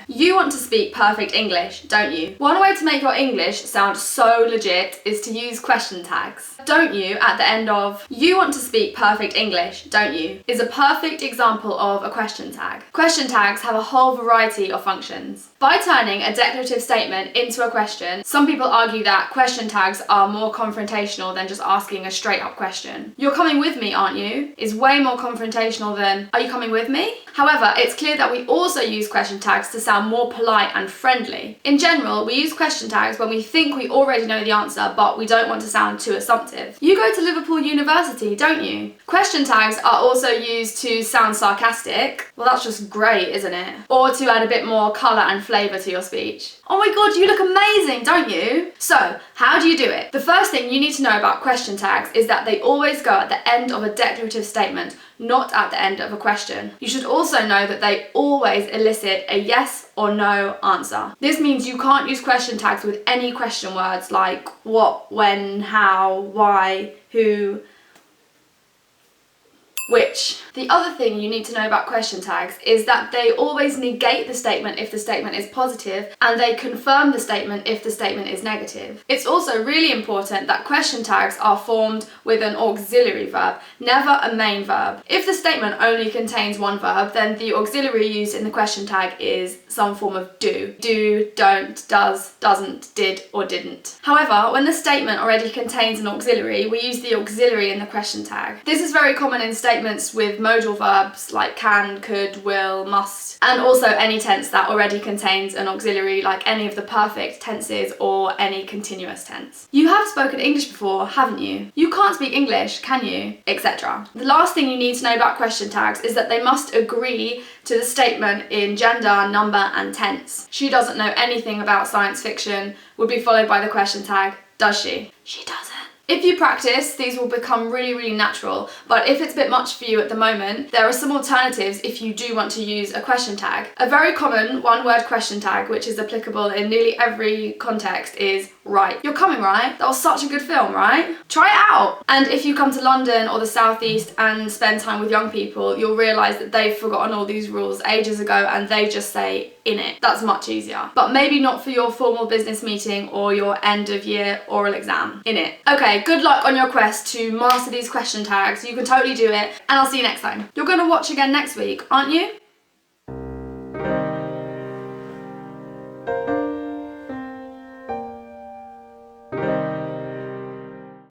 You want to speak perfect English, don't you? One way to make your English sound so legit is to use question tags. Don't you at the end of "you want to speak perfect English, don't you?" is a perfect example of a question tag. Question tags have a whole variety of functions. By turning a declarative statement into a question, some people argue that question tags are more confrontational than just asking a straight up question. "You're coming with me, aren't you?" is way more confrontational than "are you coming with me?" However, it's clear that we also use question tags to sound more polite and friendly. In general, we use question tags when we think we already know the answer, but we don't want to sound too assumptive. You go to Liverpool University, don't you? Question tags are also used to sound sarcastic. Well, that's just great, isn't it? Or to add a bit more colour and flavour to your speech. "Oh my god, you look amazing, don't you?" So, how do you do it? The first thing you need to know about question tags is that they always go at the end of a declarative statement, not at the end of a question. You should also know that they always elicit a yes or no answer. This means you can't use question tags with any question words like what, when, how, why, who, which. The other thing you need to know about question tags is that they always negate the statement if the statement is positive, and they confirm the statement if the statement is negative. It's also really important that question tags are formed with an auxiliary verb, never a main verb. If the statement only contains one verb, then the auxiliary used in the question tag is some form of do. Do, don't, does, doesn't, did, or didn't. However, when the statement already contains an auxiliary, we use the auxiliary in the question tag. This is very common in statements with modal verbs like can, could, will, must, and also any tense that already contains an auxiliary like any of the perfect tenses or any continuous tense. You have spoken English before, haven't you? You can't speak English, can you? Etc. The last thing you need to know about question tags is that they must agree to the statement in gender, number, and tense. "She doesn't know anything about science fiction" would be followed by the question tag, "does she?" She doesn't. If you practice, these will become really, really natural, but if it's a bit much for you at the moment, there are some alternatives if you do want to use a question tag. A very common one-word question tag, which is applicable in nearly every context, is "right. You're coming, right? That was such a good film, right? Try it out." And if you come to London or the Southeast and spend time with young people, you'll realise that they've forgotten all these rules ages ago and they just say "innit." That's much easier. But maybe not for your formal business meeting or your end of year oral exam. Innit. Okay, good luck on your quest to master these question tags. You can totally do it, and I'll see you next time. You're going to watch again next week, aren't you?